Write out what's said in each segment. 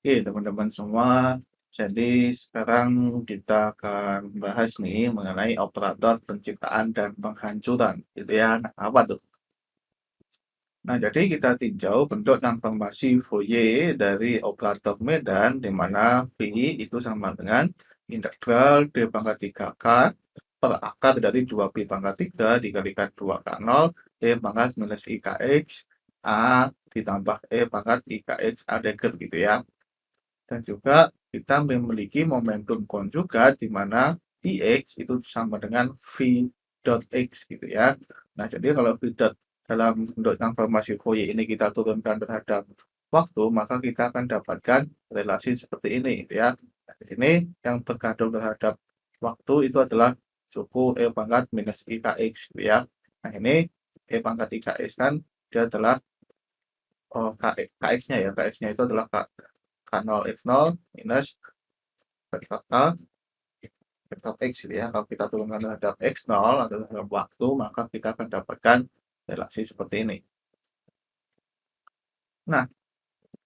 Oke, teman-teman semua. Jadi sekarang kita akan bahas nih mengenai operator penciptaan dan penghancuran, gitu ya. Nah, apa tuh? Nah, jadi kita tinjau bentuk transformasi Fourier dari operator Medan, di mana V itu sama dengan integral D pangkat 3K per akar dari 2 pi pangkat 3 dikalikan 2 k0 E pangkat minus IKX A ditambah E pangkat IKX A dagger gitu ya. Dan juga kita memiliki momentum konjugat di mana Px itu sama dengan V dot X gitu ya. Nah, jadi kalau V dot dalam bentuk transformasi Fourier ini kita turunkan terhadap waktu, maka kita akan dapatkan relasi seperti ini gitu ya. Nah, di sini yang bergantung terhadap waktu itu adalah suku E pangkat minus IKX gitu ya. Nah, ini E pangkat IKX kan dia adalah KX-nya ya. KX-nya itu adalah K0 X0 minus vektor vektor X gitu ya. Kalau kita turunkan terhadap X0 atau terhadap waktu, maka kita akan dapatkan relasi seperti ini. Nah,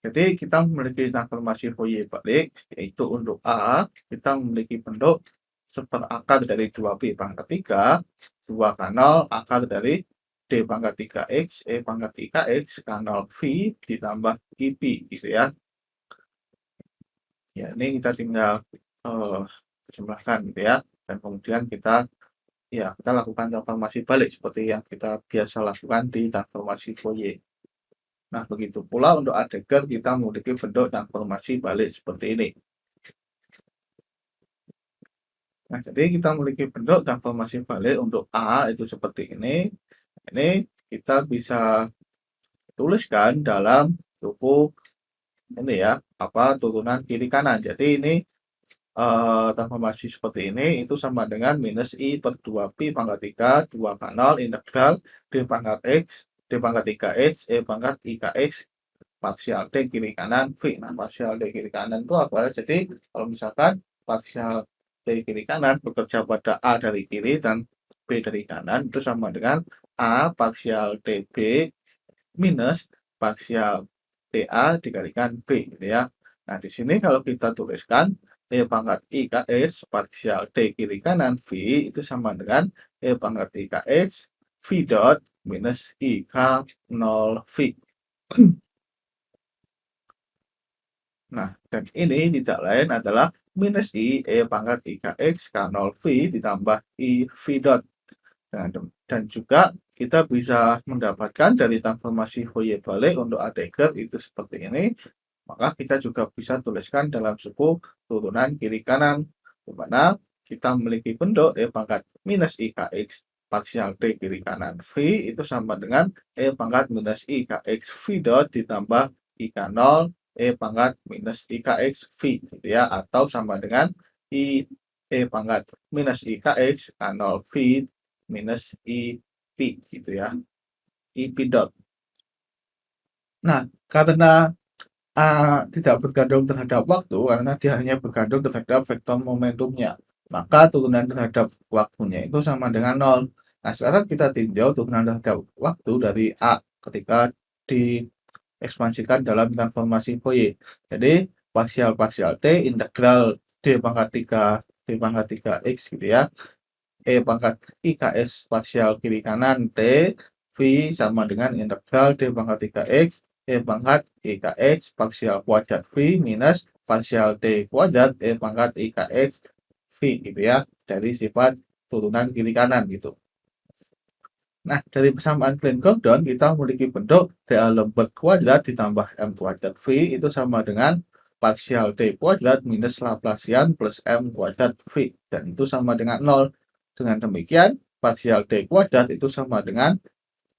jadi kita memiliki transformasi Fourier balik, yaitu untuk A, kita memiliki bentuk seperakar dari 2pi pangkat 3, 2 k0 akar dari D pangkat 3X, E pangkat 3X, K0 V ditambah IP gitu ya. Ya, ini kita tinggal jumlahkan gitu ya. Dan kemudian kita lakukan transformasi balik seperti yang kita biasa lakukan di transformasi Fourier. Nah, begitu pula untuk Adegger kita memiliki bentuk transformasi balik seperti ini. Nah, jadi kita memiliki bentuk transformasi balik untuk A itu seperti ini. Ini kita bisa tuliskan dalam suku ini ya, turunan kiri kanan. Jadi ini transformasi seperti ini itu sama dengan minus I per 2pi pangkat 3, 2 k0 integral D pangkat X, D pangkat 3X, E pangkat 3X, parsial D kiri kanan V. Nah, parsial D kiri kanan itu apa? Jadi, kalau misalkan parsial D kiri kanan bekerja pada A dari kiri dan B dari kanan, itu sama dengan A parsial DB minus parsial DA dikalikan B gitu ya. Nah, di sini kalau kita tuliskan E pangkat IKX parsial D kiri kanan V itu sama dengan E pangkat IKX V dot minus IK 0 V. Nah, dan ini tidak lain adalah minus I E pangkat IKX K0 V ditambah I V dot. Nah, dan juga kita bisa mendapatkan dari transformasi Fourier balik untuk Adegger itu seperti ini. Maka kita juga bisa tuliskan dalam suku turunan kiri kanan, di mana kita memiliki bentuk E pangkat minus IKX parsial D kiri kanan V itu sama dengan E pangkat minus IKX V dot ditambah IK0 E pangkat minus IKX V gitu ya, atau sama dengan E pangkat minus IKX K0 V minus IP gitu ya, IP dot. Nah, karena A tidak bergantung terhadap waktu karena dia hanya bergantung terhadap vektor momentumnya. Maka turunan terhadap waktunya itu sama dengan 0. Nah, sekarang kita tinjau turunan terhadap waktu dari A ketika diekspansikan dalam transformasi Fourier. Jadi, parsial T integral D pangkat 3 D pangkat 3X gitu ya. E pangkat IKS parsial kiri kanan T V sama dengan integral D pangkat 3X E pangkat IKX parsial kuadrat V minus parsial T kuadrat E pangkat IKX V gitu ya, dari sifat turunan kiri kanan gitu. Nah, dari persamaan Klein-Gordon kita memiliki bentuk D'Alembert kuadrat ditambah M kuadrat V itu sama dengan parsial T kuadrat minus Laplacian plus M kuadrat V. Dan itu sama dengan 0. Dengan demikian, parsial T kuadrat itu sama dengan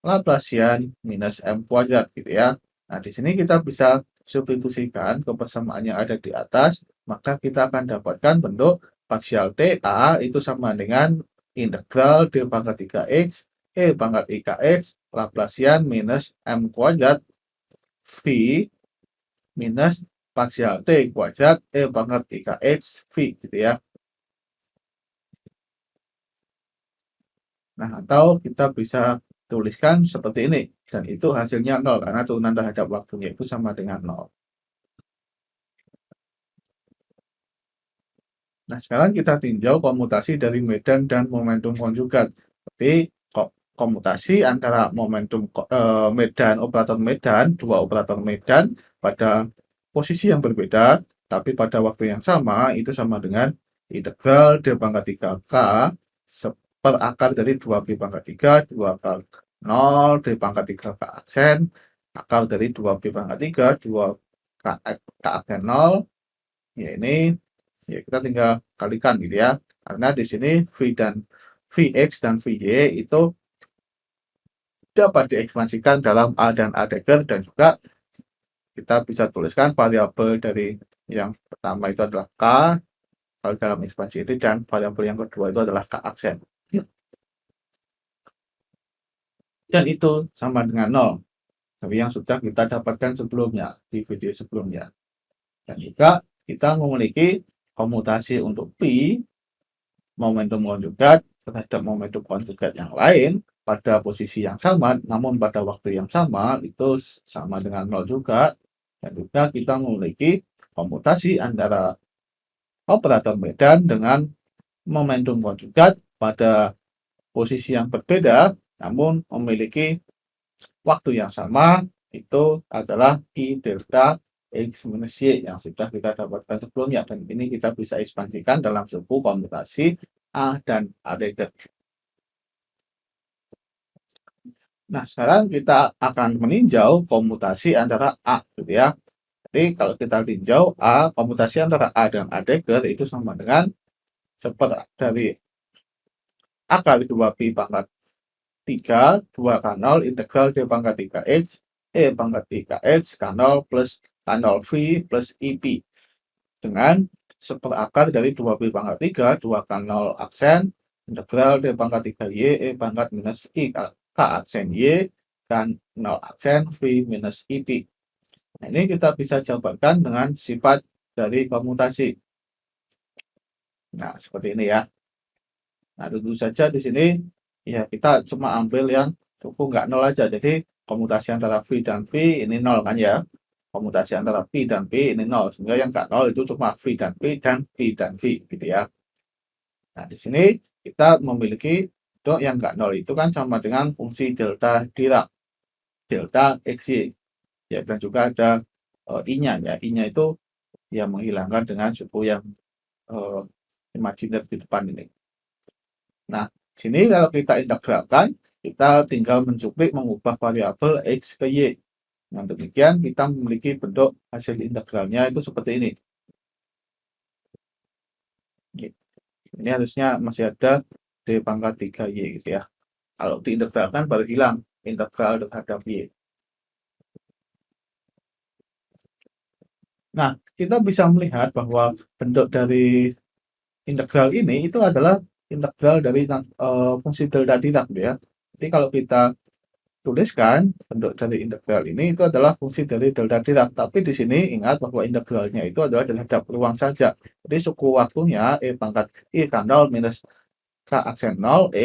Laplacian minus M kuadrat gitu ya. Nah, di sini kita bisa substitusikan ke persamaan yang ada di atas, maka kita akan dapatkan bentuk parsial TA itu sama dengan integral D pangkat 3X E pangkat IKX Laplacian minus M kuadrat V minus parsial T kuadrat E pangkat IKX V gitu ya. Nah, atau kita bisa tuliskan seperti ini. Dan itu hasilnya 0 karena turunan terhadap waktunya itu sama dengan 0. Nah, sekarang kita tinjau komutasi dari medan dan momentum konjugat. Tapi komutasi antara medan, operator medan, dua operator medan pada posisi yang berbeda, tapi pada waktu yang sama, itu sama dengan integral D pangkat 3K per akar dari 2B pangkat 3, 2 akar 0, D pangkat 3 K aksen, akar dari 2B pangkat 3, 2 K aksen 0, ya ini ya kita tinggal kalikan gitu ya, karena di sini Vx dan Vy itu dapat diekspansikan dalam A dan A dagger, dan juga kita bisa tuliskan variabel dari yang pertama itu adalah K kalau dalam ekspansi ini, dan variabel yang kedua itu adalah K aksen, dan itu sama dengan 0 dari yang sudah kita dapatkan sebelumnya di video sebelumnya. Dan juga kita memiliki komutasi untuk Pi, momentum konjugat terhadap momentum konjugat yang lain pada posisi yang sama, namun pada waktu yang sama, itu sama dengan 0 juga. Dan juga kita memiliki komutasi antara operator medan dengan momentum konjugat pada posisi yang berbeda, namun memiliki waktu yang sama, itu adalah I delta X minus Y yang sudah kita dapatkan sebelumnya. Dan ini kita bisa ekspansikan dalam suku komutasi A dan A dagger. Nah, sekarang kita akan meninjau komutasi antara A, gitu ya. Jadi kalau kita tinjau A, komutasi antara A dan A dagger itu sama dengan seper dari akar 2pi pangkat 3, 2 K0 integral D pangkat 3X, E pangkat 3X, K0 plus K0 V plus IP. Dengan seperakar dari 2pi pangkat 3, 2 K0 aksen, integral D pangkat 3Y, E pangkat minus I K aksen Y, K0 aksen V minus IP. Nah, ini kita bisa jabarkan dengan sifat dari komutasi. Nah, seperti ini ya. Nah, tentu saja di sini ya kita cuma ambil yang suku nggak nol aja. Jadi komutasi antara V dan V ini nol kan ya. Komutasi antara P dan P ini nol. Sehingga yang nggak nol itu cuma V dan P dan P dan V gitu ya. Nah, di sini kita memiliki yang nggak nol itu kan sama dengan fungsi delta Dirac, delta XY. Ya, dan juga ada I-nya ya. I-nya itu ya menghilangkan dengan suku yang imajiner di depan ini. Nah, sini kalau kita integralkan, kita tinggal mencuplik mengubah variabel X ke Y. Nah, demikian kita memiliki bentuk hasil integralnya itu seperti ini. Ini harusnya masih ada D pangkat 3Y gitu ya. Kalau diintegralkan baru hilang integral terhadap Y. Nah, kita bisa melihat bahwa bentuk dari integral ini itu adalah integral dari fungsi delta Dirac ya. Jadi kalau kita tuliskan bentuk dari integral ini itu adalah fungsi dari delta Dirac. Tapi di sini ingat bahwa integralnya itu adalah terhadap ruang saja. Jadi suku waktunya E pangkat I K0 minus K aksen 0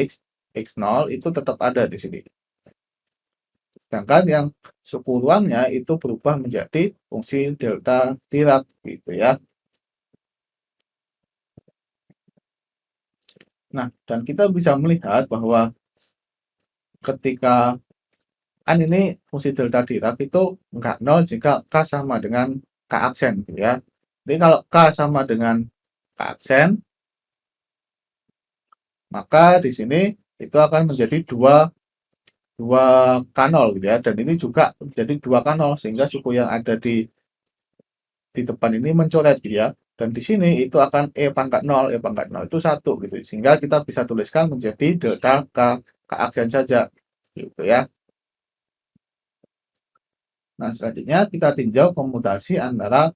X0 itu tetap ada di sini. Sedangkan yang suku ruangnya itu berubah menjadi fungsi delta Dirac gitu ya. Nah, dan kita bisa melihat bahwa ketika kan ini fungsi delta Dirac itu enggak nol jika K sama dengan K aksen gitu ya. Jadi kalau K sama dengan K aksen, maka di sini itu akan menjadi dua K0 gitu ya. Dan ini juga menjadi 2 K0 sehingga suku yang ada di depan ini mencoret gitu ya. Dan di sini itu akan E pangkat 0, E pangkat 0 itu 1 gitu. Sehingga kita bisa tuliskan menjadi delta K aksen saja gitu ya. Nah, selanjutnya kita tinjau komutasi antara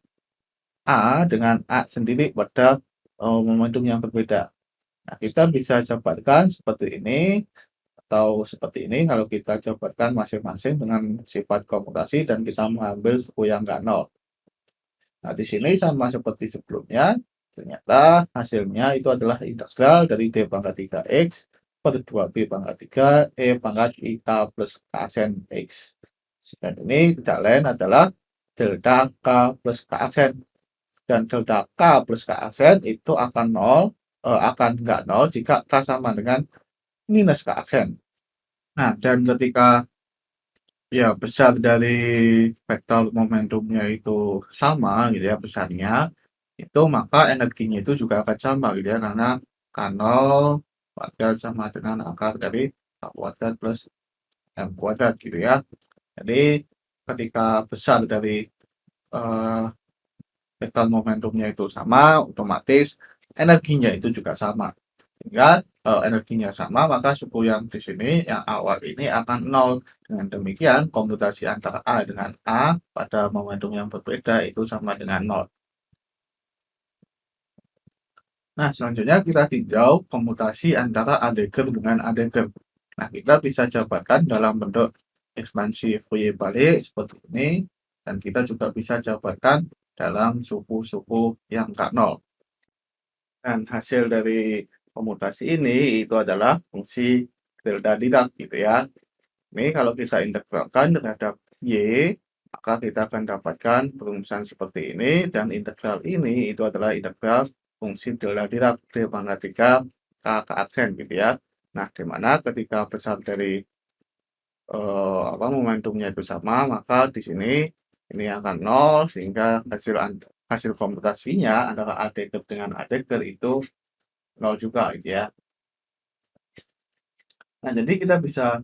A dengan A sendiri pada momentum yang berbeda. Nah, kita bisa jabarkan seperti ini atau seperti ini kalau kita jabarkan masing-masing dengan sifat komutasi dan kita mengambil suku yang nggak nol. Nah, di sini sama seperti sebelumnya, ternyata hasilnya itu adalah integral dari D pangkat 3X per 2B pangkat 3 E pangkat IK plus K aksen X. Dan ini tidak lain adalah delta K plus K aksen. dan delta K plus K aksen itu akan akan nggak nol jika K sama dengan minus K aksen. Nah, dan ketika ya besar dari vektor momentumnya itu sama gitu ya besarnya, itu maka energinya itu juga akan sama gitu ya karena K0 kuadrat sama dengan akar dari K kuadrat plus M kuadrat gitu ya. Jadi ketika besar dari eh, vektor momentumnya itu sama, otomatis energinya itu juga sama. Sehingga energinya sama, maka suku yang di sini yang awal ini akan nol. Dengan demikian, komutasi antara A dengan A pada momentum yang berbeda itu sama dengan nol. Nah, selanjutnya kita tinjau komutasi antara A Dagger dengan A Dagger. Nah, kita bisa jabarkan dalam bentuk ekspansi Fourier balik seperti ini, dan kita juga bisa jabarkan dalam suku-suku yang K0. Dan hasil dari komutasi ini itu adalah fungsi delta Dirac gitu ya. Ini kalau kita integralkan terhadap Y, maka kita akan dapatkan perumusan seperti ini, dan integral ini itu adalah integral fungsi delta Dirac D pangkat 3 K aksen gitu ya. Nah, di mana ketika besar dari momentumnya itu sama, maka di sini ini akan nol sehingga hasil komputasinya antara A Dagger dengan A Dagger itu nol juga gitu ya. Nah, jadi kita bisa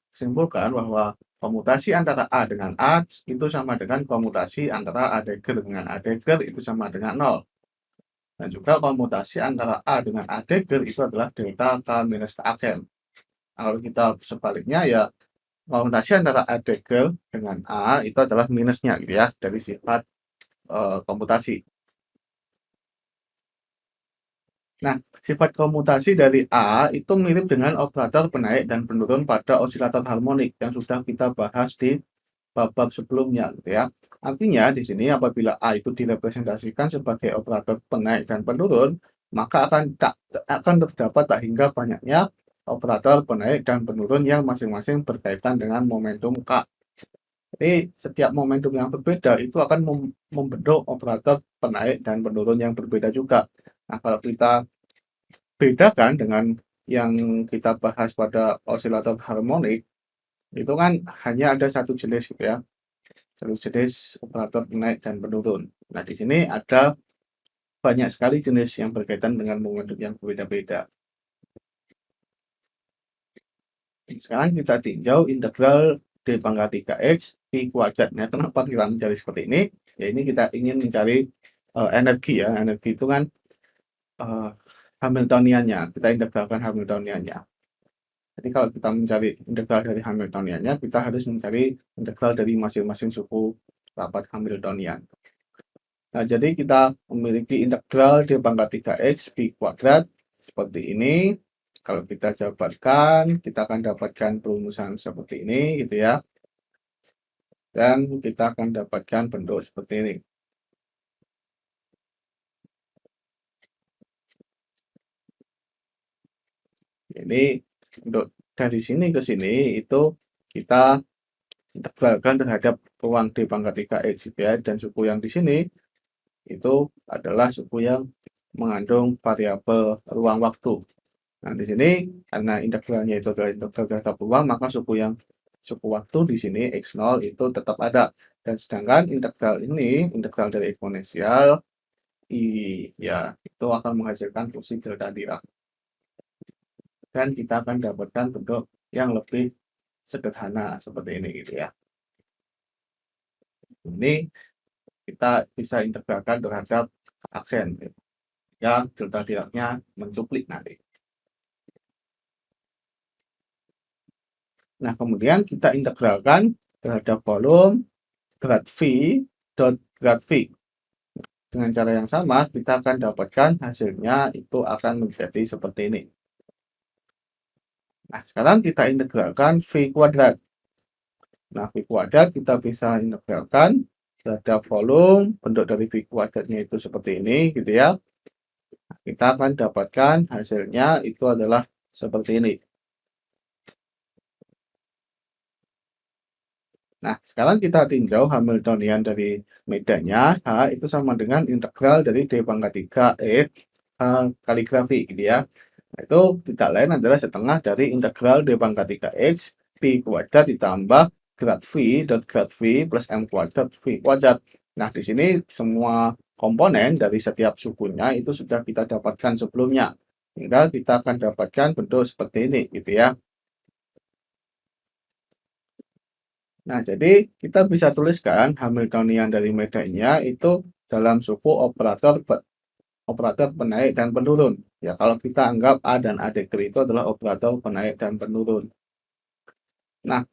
simpulkan bahwa komutasi antara A dengan A itu sama dengan komutasi antara A Dagger dengan A Dagger itu sama dengan nol. Dan juga komutasi antara A dengan A Dagger itu adalah delta K minus K aksen. Nah, kalau kita sebaliknya ya komutasi antara A Dagger dengan A itu adalah minusnya gitu ya dari sifat komutasi. Nah, sifat komutasi dari A itu mirip dengan operator penaik dan penurun pada osilator harmonik yang sudah kita bahas di bab-bab sebelumnya gitu ya. Artinya di sini apabila A itu direpresentasikan sebagai operator penaik dan penurun, maka akan terdapat tak hingga banyaknya operator penaik dan penurun yang masing-masing berkaitan dengan momentum K. Jadi setiap momentum yang berbeda itu akan membentuk operator penaik dan penurun yang berbeda juga. Nah, kalau kita bedakan dengan yang kita bahas pada osilator harmonik, itu kan hanya ada satu jenis gitu ya, satu jenis operator naik dan penurun. Nah, di sini ada banyak sekali jenis yang berkaitan dengan momentum yang berbeda-beda. Sekarang kita tinjau integral D pangkat 3X Pi kuadrat. Nah, kenapa kita mencari seperti ini? Ya, ini kita ingin mencari energi ya. Energi itu kan uh, Hamiltoniannya. Kita integralkan Hamiltoniannya. Jadi kalau kita mencari integral dari Hamiltoniannya, kita harus mencari integral dari masing-masing suku rapat Hamiltonian. Nah, jadi kita memiliki integral D pangkat 3X Pi kuadrat seperti ini. Kalau kita jabarkan, kita akan dapatkan perumusan seperti ini gitu ya. Dan kita akan dapatkan bentuk seperti ini. Ini untuk dari sini ke sini itu kita integralkan terhadap ruang D pangkat 3X ya, dan suku yang di sini itu adalah suku yang mengandung variabel ruang waktu. Nah, di sini karena integralnya itu adalah integral terhadap ruang, maka suku waktu di sini x0 itu tetap ada. Dan sedangkan integral ini, integral dari eksponensial i ya itu akan menghasilkan fungsi delta Dirac. Dan kita akan dapatkan bentuk yang lebih sederhana seperti ini gitu ya. Ini kita bisa integralkan terhadap aksen yang delta Diracnya mencuplik nanti. Nah, kemudian kita integralkan terhadap volume grad V dot grad V. Dengan cara yang sama, kita akan dapatkan hasilnya itu akan menjadi seperti ini. Nah, sekarang kita integralkan V kuadrat. Nah, V kuadrat kita bisa integralkan terhadap volume, bentuk dari V kuadratnya itu seperti ini, gitu ya. Nah, kita akan dapatkan hasilnya itu adalah seperti ini. Nah, sekarang kita tinjau Hamiltonian dari medanya. H itu sama dengan integral dari D pangkat 3 kali grafi gitu ya. Nah, itu tidak lain adalah setengah dari integral D pangkat 3 X Pi kuadrat ditambah grad V dot grad V plus M kuadrat V kuadrat. Nah, di sini semua komponen dari setiap sukunya itu sudah kita dapatkan sebelumnya. Sehingga kita akan dapatkan bentuk seperti ini gitu ya. Nah, jadi kita bisa tuliskan Hamiltonian dari medanya itu dalam suku operator penaik dan penurun. Ya, kalau kita anggap A dan A degree itu adalah operator penaik dan penurun. Nah,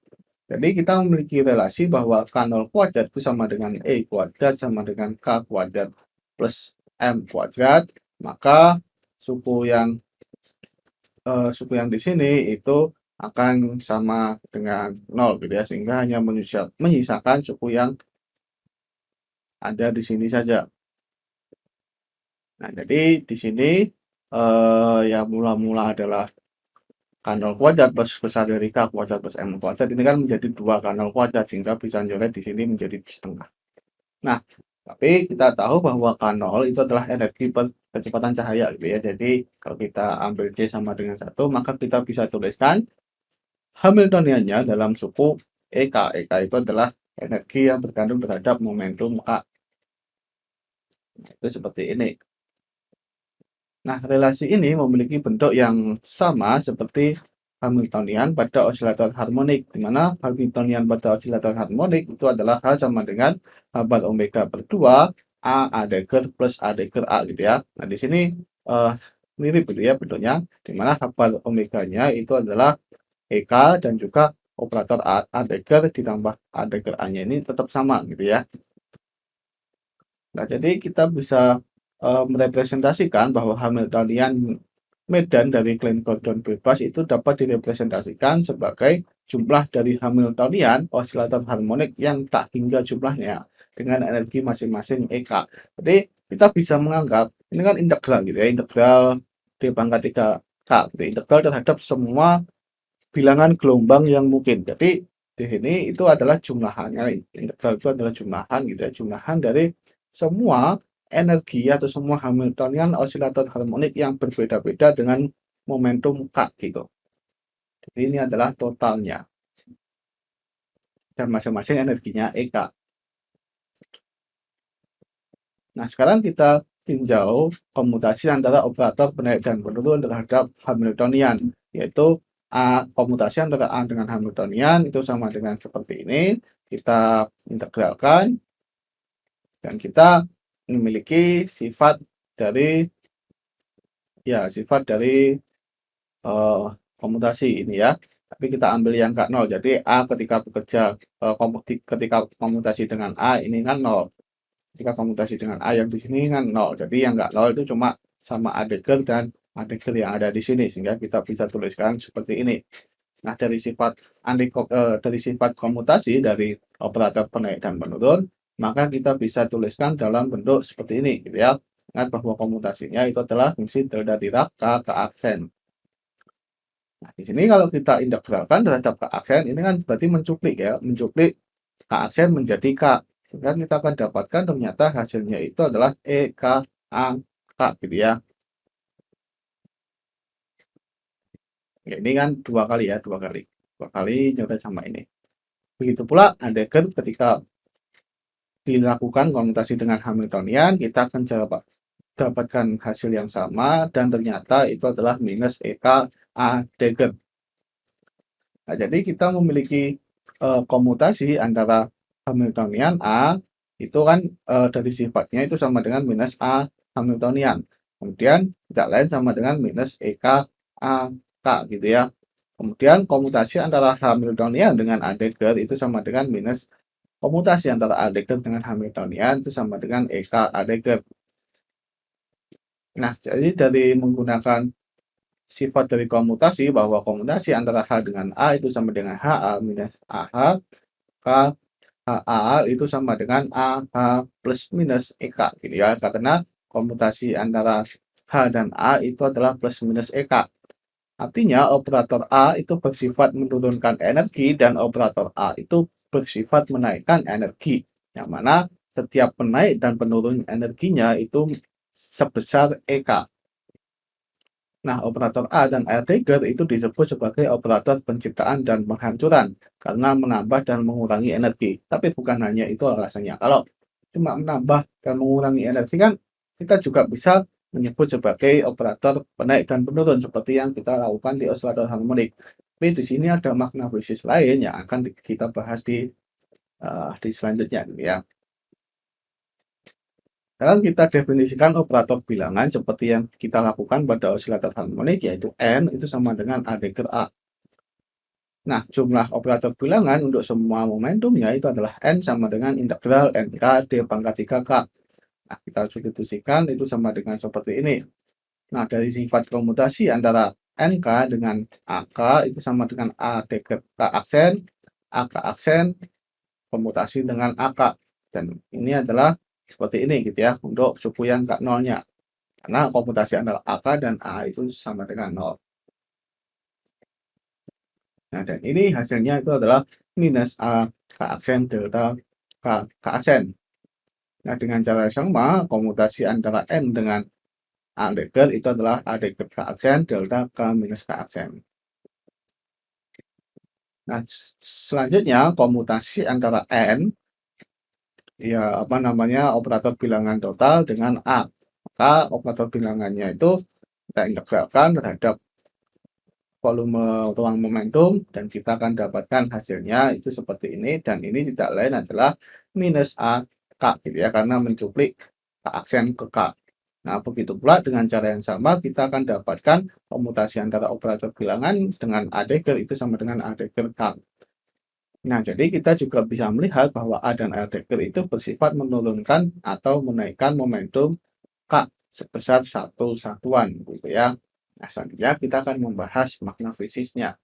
jadi kita memiliki relasi bahwa K0 kuadrat itu sama dengan E kuadrat sama dengan K kuadrat plus M kuadrat. Maka suku yang di sini itu akan sama dengan 0 gitu ya, sehingga hanya menyisakan suku yang ada di sini saja. Nah, jadi di sini ya mula-mula adalah K0 kuadrat plus besar dari K kuadrat plus M kuadrat ini kan menjadi 2 K0 kuadrat, sehingga bisa nyoret di sini menjadi setengah. Nah, tapi kita tahu bahwa K0 itu adalah energi kecepatan cahaya gitu ya. Jadi kalau kita ambil C sama dengan 1, maka kita bisa tuliskan Hamiltoniannya dalam suku EK. EK itu adalah energi yang bergantung terhadap momentum K. Nah, itu seperti ini. Nah, relasi ini memiliki bentuk yang sama seperti Hamiltonian pada osilator harmonik, di mana Hamiltonian pada osilator harmonik itu adalah H sama dengan H bar omega per 2 A dagger plus A dagger A gitu ya. Nah, di sini eh, mirip gitu ya bentuknya, di mana H bar omeganya itu adalah EK dan juga operator A dagger ditambah A dagger A-nya ini tetap sama gitu ya. Nah, jadi kita bisa merepresentasikan bahwa Hamiltonian medan dari Klein Gordon bebas itu dapat direpresentasikan sebagai jumlah dari Hamiltonian osilator harmonik yang tak hingga jumlahnya dengan energi masing-masing EK. Jadi kita bisa menganggap ini kan integral gitu ya, integral D pangkat 3 K gitu, integral terhadap semua bilangan gelombang yang mungkin. Jadi di sini itu adalah jumlahannya, integral itu adalah jumlahan gitu ya, jumlahan dari semua energi atau semua Hamiltonian osilator harmonik yang berbeda-beda dengan momentum K gitu. Jadi ini adalah totalnya dan masing-masing energinya EK. Nah, sekarang kita tinjau komutasi antara operator penaik dan penurun terhadap Hamiltonian, yaitu komutasi antara A dengan Hamiltonian itu sama dengan seperti ini. Kita integralkan dan kita memiliki sifat dari komutasi ini ya. Tapi kita ambil yang K 0. Jadi A ketika bekerja ketika komutasi dengan A ini kan 0. Ketika komutasi dengan A yang di sini kan 0. Jadi yang nggak 0 itu cuma sama A dagger dan A dagger yang ada di sini, sehingga kita bisa tuliskan seperti ini. Nah, dari sifat komutasi dari operator penaik dan penurun, maka kita bisa tuliskan dalam bentuk seperti ini gitu ya. Ingat bahwa komutasinya itu adalah fungsi delta Dirac K aksen. Nah, di sini kalau kita integralkan terhadap K aksen ini kan berarti mencuplik ya, mencuplik K aksen menjadi K. Sehingga kita akan dapatkan ternyata hasilnya itu adalah EK A K gitu ya. Oke, ini kan dua kali nyontek sama ini. Begitu pula Heidegger ketika dilakukan komutasi dengan Hamiltonian, kita akan dapatkan hasil yang sama dan ternyata itu adalah minus EK A dagger. Nah, jadi kita memiliki komutasi antara Hamiltonian A itu kan dari sifatnya itu sama dengan minus A Hamiltonian. Kemudian tidak lain sama dengan minus EK A K gitu ya. Kemudian komutasi antara Hamiltonian dengan A dagger itu sama dengan minus komutasi antara A dagger dengan Hamiltonian itu sama dengan EK A dagger. Nah, jadi dari menggunakan sifat dari komutasi bahwa komutasi antara H dengan A itu sama dengan HA minus AH, K HA itu sama dengan AH plus minus EK gitu ya, karena komutasi antara H dan A itu adalah plus minus EK. Artinya operator A itu bersifat menurunkan energi dan operator A itu bersifat menaikkan energi, yang mana setiap penaik dan penurun energinya itu sebesar EK. Nah, operator A dan R trigger itu disebut sebagai operator penciptaan dan penghancuran karena menambah dan mengurangi energi. Tapi bukan hanya itu alasannya. Kalau cuma menambah dan mengurangi energi kan kita juga bisa menyebut sebagai operator penaik dan penurun seperti yang kita lakukan di osilator harmonik. Tapi di sini ada makna fisik lain yang akan kita bahas di selanjutnya ya. Sekarang kita definisikan operator bilangan seperti yang kita lakukan pada osilator harmonik, yaitu N itu sama dengan A dagger A. Nah, jumlah operator bilangan untuk semua momentumnya itu adalah N sama dengan integral NK D pangkat 3K. Nah, kita substitusikan itu sama dengan seperti ini. Nah, dari sifat komutasi antara NK dengan AK itu sama dengan A dagger K aksen, AK aksen, komutasi dengan AK. Dan ini adalah seperti ini gitu ya untuk suku yang K0-nya. Karena komutasi antara AK dan A itu sama dengan 0. Nah, dan ini hasilnya itu adalah minus A K aksen delta K aksen. Nah, dengan cara yang sama, komutasi antara N dengan A dagger itu adalah A dagger K aksen delta K minus K aksen. Nah, selanjutnya komutasi antara N ya operator bilangan total dengan A. Maka operator bilangannya itu kita integralkan terhadap volume ruang momentum dan kita akan dapatkan hasilnya itu seperti ini, dan ini tidak lain adalah minus A K gitu ya, karena mencuplik K aksen ke K. Nah, begitu pula dengan cara yang sama kita akan dapatkan komutasi antara operator bilangan dengan A dagger itu sama dengan A dagger K. Nah, jadi kita juga bisa melihat bahwa A dan R dagger itu bersifat menurunkan atau menaikkan momentum K sebesar satu satuan gitu ya. Nah, selanjutnya kita akan membahas makna fisiknya.